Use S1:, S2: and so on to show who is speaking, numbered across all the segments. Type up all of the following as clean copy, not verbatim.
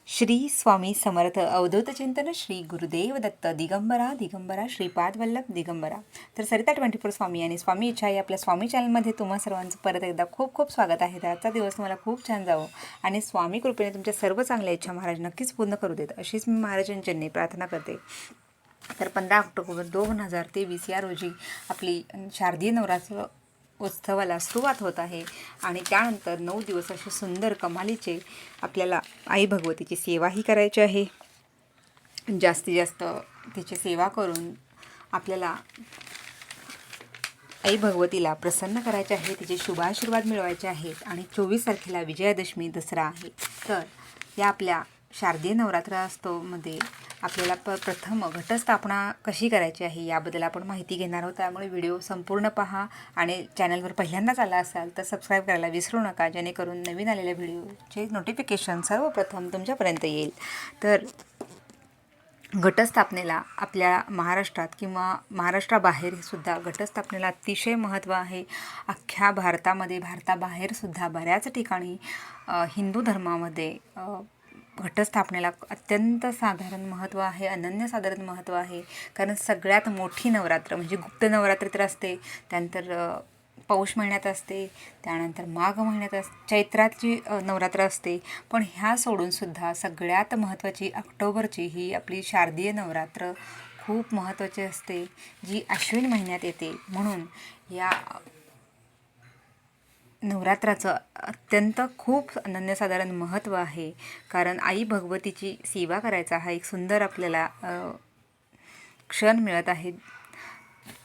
S1: श्री स्वामी समर्थ अवधूत चिंतन श्री गुरुदेव दत्त दिगंबरा दिगंबरा श्रीपाद वल्लभ दिगंबरा. तर सरिता 24 स्वामी आणि स्वामी इच्छा या आपल्या स्वामी चॅनलमध्ये तुम्हा सर्वांचं परत एकदा खूप खूप स्वागत आहे. तर आजचा दिवस तुम्हाला खूप छान जावो आणि स्वामी कृपेने तुमच्या सर्व चांगल्या इच्छा महाराज नक्कीच पूर्ण करू देत अशीच मी महाराजांच्यांनी प्रार्थना करते. तर 15 ऑक्टोबर 2023 या रोजी आपली शारदीय नवरात्र उत्सवाला सुरुवात होत आहे आणि त्यानंतर 9 दिवस असे सुंदर कमालीचे आपल्याला आई भगवतीची सेवाही करायची आहे. जास्तीत जास्त तिची सेवा करून आपल्याला आई भगवतीला प्रसन्न करायचे आहे, तिचे शुभाशीर्वाद मिळवायचे आहेत. आणि 24 तारखेला विजयादशमी दसरा आहे. तर या आपल्या शारदीय नवरात्रामध्ये आपल्याला प्रथम घटस्थापना कशी करायची आहे याबद्दल आपण माहिती घेणार आहोत. त्यामुळे व्हिडिओ संपूर्ण पहा आणि चॅनलवर पहिल्यांदाच आला असाल तर सबस्क्राईब करायला विसरू नका, जेणेकरून नवीन आलेल्या व्हिडिओचे नोटिफिकेशन सर्वप्रथम तुमच्यापर्यंत येईल. तर घटस्थापनेला आपल्या महाराष्ट्रात किंवा महाराष्ट्राबाहेरसुद्धा घटस्थापनेला अतिशय महत्त्व आहे. अख्ख्या भारताबाहेरसुद्धा बऱ्याच ठिकाणी हिंदू धर्मामध्ये घटस्थापनेला अत्यंत साधारण महत्त्व आहे, अनन्यसाधारण महत्त्व आहे. कारण सगळ्यात मोठी नवरात्र म्हणजे गुप्त नवरात्र तर असते, त्यानंतर पौष महिन्यात असते, त्यानंतर माघ महिन्यात चैत्राची नवरात्र असते. पण ह्या सोडूनसुद्धा सगळ्यात महत्त्वाची ऑक्टोबरची ही आपली शारदीय नवरात्र खूप महत्त्वाची असते, जी अश्विन महिन्यात येते. म्हणून या नवरात्राचं अत्यंत खूप अनन्यसाधारण महत्त्व आहे. कारण आई भगवतीची सेवा करायचा हा एक सुंदर आपल्याला क्षण मिळत आहे.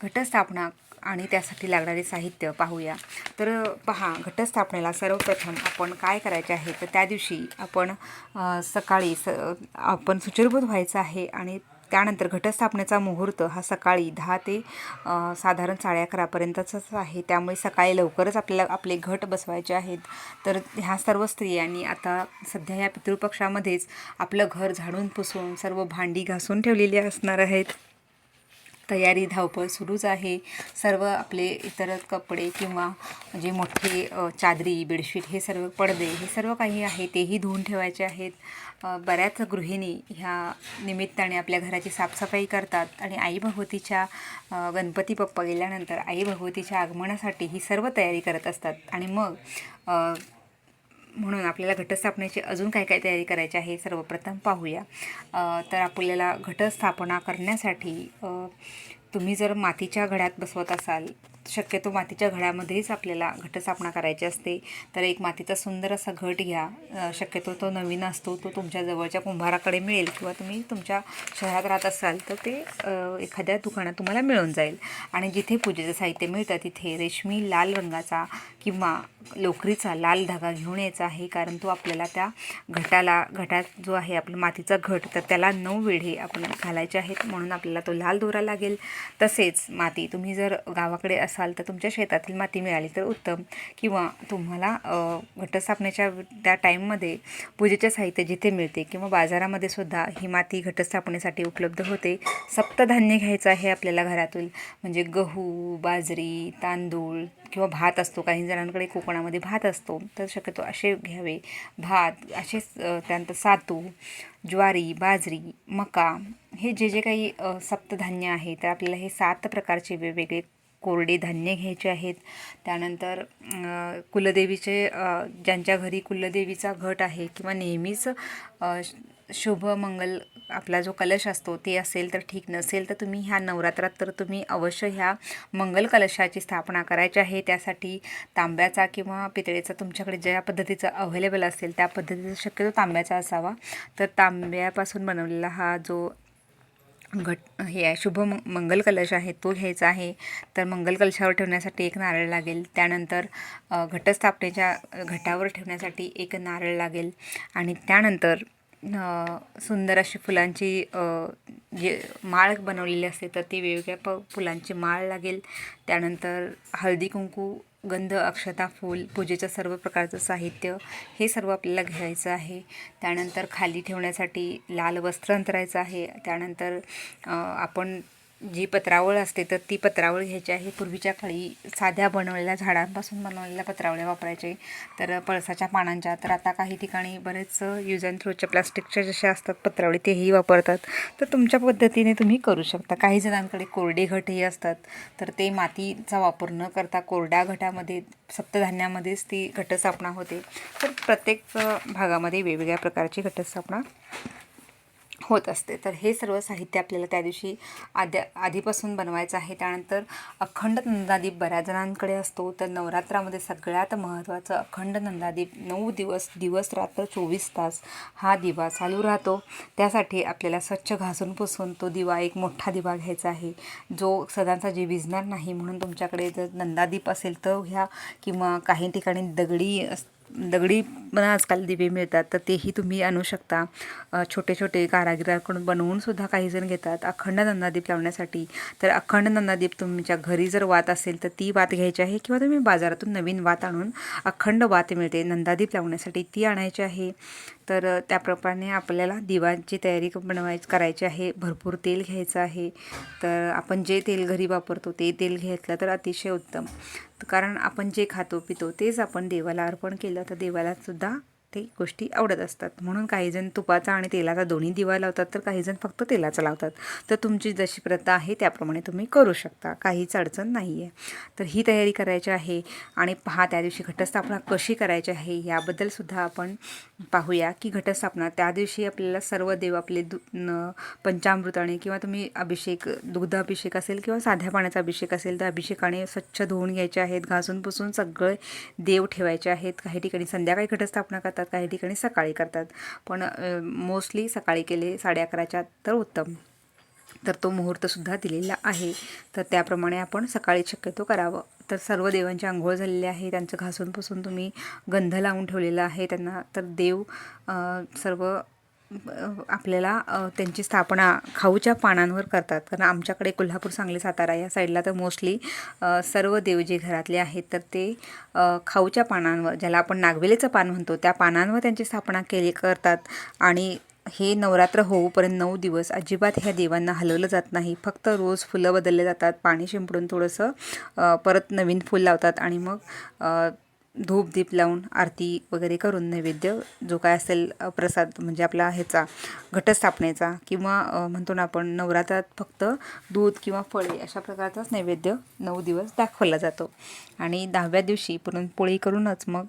S1: घटस्थापना आणि त्यासाठी लागणारे साहित्य पाहूया. तर पहा, घटस्थापनेला सर्वप्रथम आपण काय करायचे आहे तर त्या दिवशी आपण सकाळी आपण शुचिर्भूत व्हायचं आहे. आणि त्यानंतर घटस्थापनेचा मुहूर्त हा सकाळी 10 ते साधारण 11:30पर्यंतच आहे. त्यामुळे सकाळी लवकरच आपल्याला आपले घट बसवायचे आहेत. तर ह्या सर्व स्त्रियांनी आता सध्या या पितृपक्षामध्येच आपलं घर झाडून पुसून सर्व भांडी घासून ठेवलेली असणार आहेत. तयारी धावपळ सुरूच आहे. सर्व आपले इतर कपडे किंवा जे मोठे चादरी बेडशीट हे सर्व पडदे हे सर्व काही आहे तेही धुवून ठेवायचे आहेत. बऱ्याच गृहिणी ह्या निमित्ताने आपल्या घराची साफसफाई करतात आणि आई भगवतीच्या गणपती बाप्पा गेल्यानंतर आई भगवतीच्या आगमनासाठी ही सर्व तयारी करत असतात. आणि मग म्हणून आपल्याला घटस्थापनेची अजून काय काय तयारी करायची आहे सर्वप्रथम पाहूया. तर आपल्याला घटस्थापना करण्यासाठी तुम्ही जर मातीच्या घड्यात बसवत असाल, शक्यतो मातीच्या घड्यामध्येच आपल्याला घटस्थापना करायची असते. तर एक मातीचा सुंदर असा घट घ्या. शक्यतो तो नवीन असतो, तो तुमच्या जवळच्या कुंभाराकडे मिळेल किंवा तुम्ही तुमच्या शहरात राहत असाल तर ते एखाद्या दुकानात तुम्हाला मिळून जाईल. आणि जिथे पूजेचं साहित्य मिळतं तिथे रेशमी लाल रंगाचा किंवा लोकरीचा लाल धागा घेऊन यायचा आहे. कारण तो आपल्याला त्या घटात जो आहे आपला मातीचा घट तर त्याला 9 वेढे आपण घालायचे आहेत, म्हणून आपल्याला तो लाल दोरा लागेल. तसेच माती तुम्ही जर गावाकडे असाल तर तुमच्या शेतातील माती मिळाली तर उत्तम, किंवा तुम्हाला घटस्थापनेच्या त्या टाईममध्ये पूजेचे साहित्य जिथे मिळते किंवा बाजारामध्ये सुद्धा ही माती घटस्थापनेसाठी उपलब्ध होते. सप्तधान्य घ्यायचं आहे आपल्याला घरातून, म्हणजे गहू, बाजरी, तांदूळ किंवा भात असतो. काही जणांकडे कोकणामध्ये भात असतो तर शक्यतो असे घ्यावे. भात असेच, त्यानंतर सातू, ज्वारी, बाजरी, मका हे जे काही सप्तधान्य आहे तर आपल्याला हे 7 प्रकारचे वेगवेगळे कोरडे धान्य घ्यायचे आहेत. त्यानंतर कुलदेवीचे ज्यांच्या घरी कुलदेवीचा घट आहे किंवा नेहमीच शुभ मंगल आपला जो कलश असतो ते असेल तर ठीक, नसेल तर तुम्ही ह्या नवरात्रात तर तुम्ही अवश्य ह्या मंगल कलशाची स्थापना करायची आहे. त्यासाठी तांब्याचा किंवा पितळेचा तुमच्याकडे ज्या पद्धतीचा अव्हेलेबल असेल त्या पद्धतीचा शक्यतो तांब्याचा असावा. तर तांब्यापासून बनवलेला हा जो हे आहे शुभ मंगल कलश आहे तो घ्यायचा आहे. तर मंगल कलशावर ठेवण्यासाठी एक नारळ लागेल. त्यानंतर घटस्थापनेच्या घटावर ठेवण्यासाठी एक नारळ लागेल. आणि त्यानंतर सुंदर अशी फुलांची जे माळ बनवलेली असते तर ती वेगवेगळ्या फुलांची माळ लागेल. त्यानंतर हळदी कुंकू, गंध, अक्षता, फूल, पूजेचं सर्व प्रकारचं साहित्य हे सर्व आपल्याला घ्यायचं आहे. त्यानंतर खाली ठेवण्यासाठी लाल वस्त्र अंतरायचं आहे. त्यानंतर आपण जी पत्रावळ असते तर ती पत्रावळ घ्यायची आहे. पूर्वीच्या काळी साध्या बनवलेल्या झाडांपासून बनवलेल्या पत्रावळ्या वापरायचे, तर पळसाच्या पानांच्या. तर आता काही ठिकाणी बरेच यूज अँड थ्रोच्या प्लास्टिकच्या जशा असतात पत्रावळी तेही वापरतात. तर तुमच्या पद्धतीने तुम्ही करू शकता. काही जणांकडे कोरडे घटही असतात, तर ते मातीचा वापर न करता कोरड्या घटामध्ये सप्तधान्यामध्येच ती घटस्थापना होते. तर प्रत्येक भागामध्ये वेगवेगळ्या प्रकारची घटस्थापना होत असते. तर हे सर्व साहित्य आपल्याला त्या दिवशी आधीपासून बनवायचं आहे. त्यानंतर अखंड नंदादीप बऱ्याच जणांकडे असतो, तर नवरात्रामध्ये सगळ्यात महत्त्वाचं अखंड नंदादीप 9 दिवस, दिवस रात्र 24 तास हा दिवा चालू राहतो. त्यासाठी आपल्याला स्वच्छ घासून पुसून तो दिवा, एक मोठा दिवा घ्यायचा आहे, जो सदांचा जे विझणार नाही. म्हणून तुमच्याकडे जर नंदादीप असेल तर घ्या, किंवा काही ठिकाणी दगडी पण आजकाल दिवे मिळतात, तर तेही तुम्ही आणू शकता. छोटे छोटे कारागिराकडून बनवून सुद्धा काही जण घेतात अखंड नंदादीप लावण्यासाठी. तर अखंड नंदादीप तुमच्या घरी जर वात असेल तर ती वात घ्यायची आहे, किंवा तुम्ही बाजारातून नवीन वात आणून, अखंड वात मिळते नंदादीप लावण्यासाठी, ती आणायची आहे. तर त्याप्रमाणे आपल्याला दिवाची तयारी करायची आहे. भरपूर तेल घ्यायचं आहे. तर आपण जे तेल घरी वापरतो ते तेल घेतलं तर अतिशय उत्तम, कारण आपण जे खातो पितो तेच आपण देवाला अर्पण केलं तर देवाला सुद्धा ते गोष्टी आवडत असतात. म्हणून काहीजण तुपाचा आणि तेलाचा दोन्ही दिवा लावतात, तर काहीजण फक्त तेलाचा लावतात. तर तुमची जशी प्रथा आहे त्याप्रमाणे तुम्ही करू शकता, काहीच अडचण नाही आहे. तर ही तयारी करायची आहे. आणि पहा, त्या दिवशी घटस्थापना कशी करायची आहे याबद्दल सुद्धा आपण पाहूया. की घटस्थापना त्या दिवशी आपल्याला सर्व देव आपले पंचामृताने, किंवा तुम्ही अभिषेक, दुग्धाभिषेक असेल किंवा साध्या पाण्याचा अभिषेक असेल तर अभिषेकाने स्वच्छ धुवून घ्यायचे आहेत. घासून पुसून सगळे देव ठेवायचे आहेत. काही ठिकाणी संध्याकाळी घटस्थापना करतात, काही ठिकाणी सकाळी करतात, पण मोस्टली सकाळी केले 11:30च्या तर उत्तम. तर तो मुहूर्तसुद्धा दिलेला आहे, तर त्याप्रमाणे आपण सकाळी शक्यतो करावं. तर सर्व देवांची आंघोळ झालेली आहे, त्यांचं घासून पुसून तुम्ही गंध लावून ठेवलेला आहे त्यांना. तर देव सर्व आपल्याला त्यांची स्थापना खाऊच्या पानांवर करतात. कारण आमच्याकडे कोल्हापूर, सांगली, सातारा या साईडला तर मोस्टली सर्व देव जे घरातले आहेत तर ते खाऊच्या पानांवर, ज्याला आपण नागवेलीचं पान म्हणतो, त्या पानांवर त्यांची स्थापना करतात. आणि हे नवरात्र होऊपर्यंत 9 दिवस अजिबात ह्या देवांना हलवलं जात नाही. फक्त रोज फुलं बदलले जातात, पाणी शिंपडून थोडंसं परत नवीन फूल लावतात, आणि मग धूप दीप लावून आरती वगैरे करून नैवेद्य जो काय असेल प्रसाद, म्हणजे आपला ह्याचा घटस्थापनेचा, किंवा म्हणतो ना आपण नवरात्रात फक्त दूध किंवा फळे अशा प्रकारचाच नैवेद्य 9 दिवस दाखवला जातो. आणि 10व्या दिवशी पुरणपोळी करूनच मग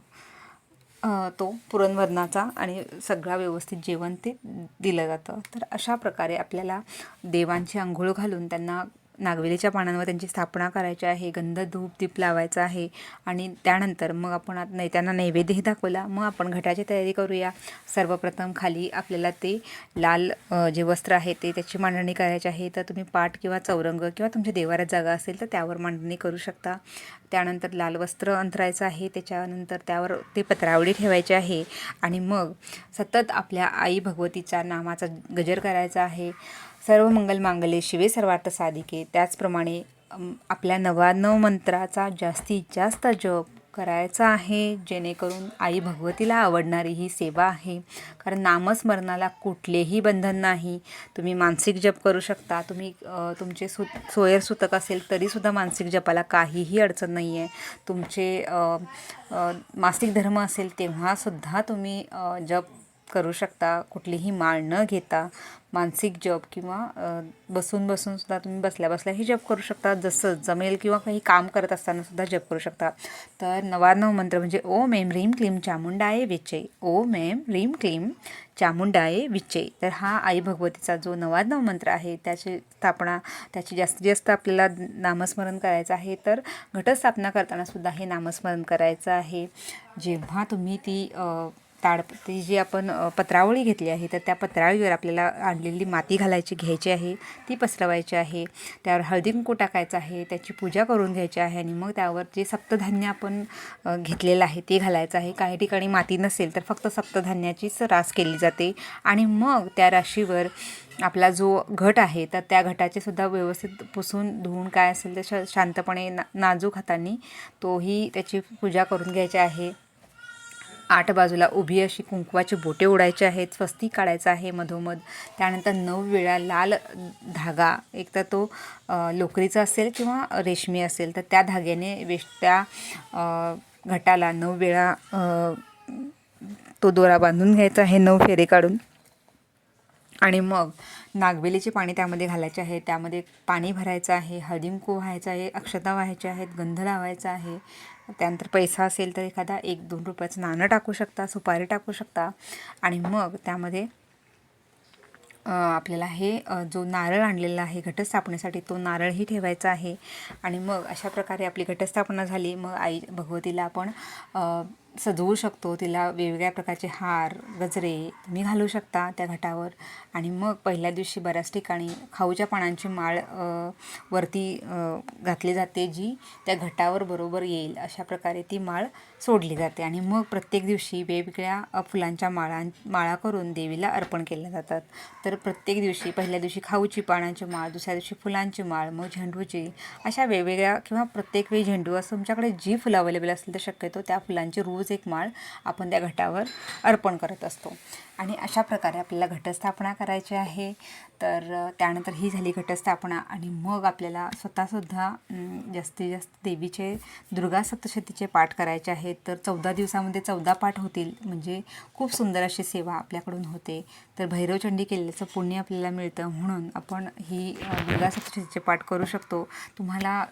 S1: तो पुरणवरणाचा आणि सगळा व्यवस्थित जेवण ते दिलं जातं. तर अशा प्रकारे आपल्याला देवांची अंघोळ घालून त्यांना नागवेलीच्या पानांवर त्यांची स्थापना करायची आहे. गंध धूप दीप लावायचा आहे. आणि त्यानंतर मग आपण त्यांना नैवेद्यही दाखवला, मग आपण घटाची तयारी करूया. सर्वप्रथम खाली आपल्याला ते लाल जे वस्त्र आहे त्याची मांडणी करायची आहे. तर तुम्ही पाट किंवा चौरंग किंवा तुमच्या देवाऱ्यात जागा असेल तर त्यावर मांडणी करू शकता. त्यानंतर लाल वस्त्र अंथरायचं आहे. त्याच्यानंतर त्यावर ते पत्रावळी ठेवायची आहे. आणि मग सतत आपल्या आई भगवतीच्या नामाचा गजर करायचा आहे. सर्व मंगल मांगल्ये शिवे सर्वार्थ साधिके. त्याचप्रमाणे आपल्या 99 मंत्राचा जास्तीत जास्त जप करायचा आहे, जेणेकरून आई भगवतीला आवडणारी ही सेवा आहे. कारण नामस्मरणाला कुठलेही बंधन नाही. तुम्ही मानसिक जप करू शकता. तुम्ही तुमचे सोयर सुतक असेल तरीसुद्धा मानसिक जपाला काहीही अडचण नाही आहे. तुमचे मासिक धर्म असेल तेव्हासुद्धा तुम्ही जप करू शकता, कुठलीही माळ न घेता. मानसिक जप किंवा बसून सुद्धा तुम्ही बसल्या बसल्याही जप करू शकता, जसं जमेल, किंवा काही काम करत असताना सुद्धा जप करू शकता. तर 99 मंत्र म्हणजे ओम ऐं ह्रीं क्लीं चामुंडाय विचे, ओम ऐं ह्रीं क्लीं चामुंडाय विचे. तर हा आई भगवतीचा जो 99 मंत्र आहे त्याची स्थापना, त्याची जास्तीत जास्त आपल्याला नामस्मरण करायचं आहे. तर घटस्थापना करताना सुद्धा हे नामस्मरण करायचं आहे. जेव्हा तुम्ही ती जी आपण पत्रावळी घेतली आहे तर त्या पत्रावळीवर आपल्याला आणलेली माती घ्यायची आहे, ती पसरवायची आहे. त्यावर हळदी कुंकू टाकायचं आहे, त्याची पूजा करून घ्यायची आहे. आणि मग त्यावर जे सप्तधान्य आपण घेतलेलं आहे ते घालायचं आहे. काही ठिकाणी माती नसेल तर फक्त सप्तधान्याचीच रास केली जाते. आणि मग त्या राशीवर आपला जो घट आहे तर त्या घटाचे सुद्धा व्यवस्थित पुसून धुवून काय असेल ते शांतपणे नाजूक हातांनी तोही त्याची पूजा करून घ्यायची आहे. 8 बाजूला उभी अशी कुंकवाची बोटे ओढायची आहेत, स्वस्तिक काढायचं आहे मधोमध. त्यानंतर 9 वेळा लाल धागा, एक तर तो लोकरीचा असेल किंवा रेशमी असेल तर त्या धाग्याने त्या घटाला 9 वेळा तो दोरा बांधून घ्यायचा आहे, 9 फेरे काढून. आणि मग नागवेलीचे पाणी त्यामध्ये घालायचे आहे. त्यामध्ये पाणी भरायचं आहे, हळदीकुंकू व्हायचं आहे, अक्षता व्हायच्या आहेत, गंध लावायचा आहे. त्यानंतर पैसा असेल तर एखादा 1-2 रुपयाचं नाणं टाकू शकता, सुपारी टाकू शकता. आणि मग त्यामध्ये आपल्याला हे जो नारळ आणलेला आहे घटस्थापनेसाठी तो नारळही ठेवायचा आहे. आणि मग अशा प्रकारे आपली घटस्थापना झाली. मग आई भगवतीला आपण सजवू शकतो. तिला वेगवेगळ्या प्रकारचे हार, गजरे तुम्ही घालू शकता त्या घटावर. आणि मग पहिल्या दिवशी बऱ्याच ठिकाणी खाऊच्या पानांची माळ वरती घातली जाते, जी त्या घटावर बरोबर येईल अशा प्रकारे ती माळ सोडली जाते. आणि मग प्रत्येक दिवशी वेगवेगळ्या फुलांच्या माळा करून देवीला अर्पण केल्या जातात. तर प्रत्येक दिवशी पहिल्या दिवशी खाऊची पानांची माळ, दुसऱ्या दिवशी फुलांची माळ, मग झेंडूची, अशा वेगवेगळ्या किंवा प्रत्येक वेळी झेंडू असं तुमच्याकडे जी फुलं अवेलेबल असतील तर शक्यतो त्या फुलांची रोज एक माळ आपण त्या घटावर अर्पण करत असतो. आणि अशा प्रकारे आपल्याला घटस्थापना करायची आहे. तर त्यानंतर ही झाली घटस्थापना. आणि मग आपल्याला स्वतःसुद्धा जास्तीत जास्त देवीचे दुर्गा सप्तशतीचे पाठ करायचे आहेत. तर 14 दिवसामध्ये 14 पाठ होतील, म्हणजे खूप सुंदर अशी सेवा आपल्याकडून होते. तर भैरवचंडी केल्याचं पुण्य आपल्याला मिळतं, म्हणून आपण ही दुर्गा सप्तशतीचे पाठ करू शकतो. तुम्हाला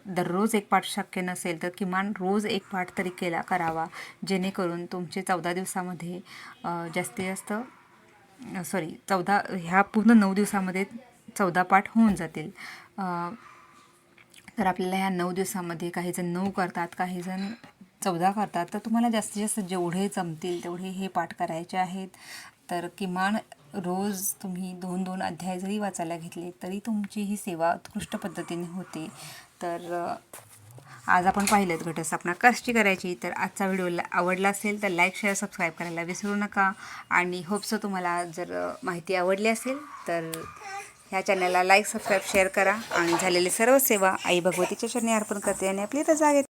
S1: दररोज एक पाठ शक्य नसेल तर किमान रोज एक पाठ तरी करावा, जेणेकरून तुमचे 14 दिवसामध्ये जास्तीत जास्त 14 पूर्ण 9 दिवसामध्ये 14 पाठ होऊन जातील. तर आपल्याला ह्या 9 दिवसामध्ये काहीजण 9 करतात, काहीजण 14 करतात. तर तुम्हाला जास्तीत जास्त जेवढे जमतील तेवढे हे पाठ करायचे आहेत. तर किमान रोज तुम्ही 2-2 अध्याय जरी वाचायला घेतले तरी तुमची ही सेवा उत्कृष्ट पद्धतीने होते. तर आज आपण पाहिलं घटस्थापना कशी करायची. तर आजचा व्हिडिओ आवडला असेल तर लाईक, शेअर, सबस्क्राईब करायला विसरू नका. आणि होप्स तुम्हाला जर माहिती आवडली असेल तर ह्या चॅनलला लाईक, सबस्क्राईब, शेअर करा. आणि झालेली सर्व सेवा आई भगवतीच्या चरणी अर्पण करते आणि आपली रजा घेते.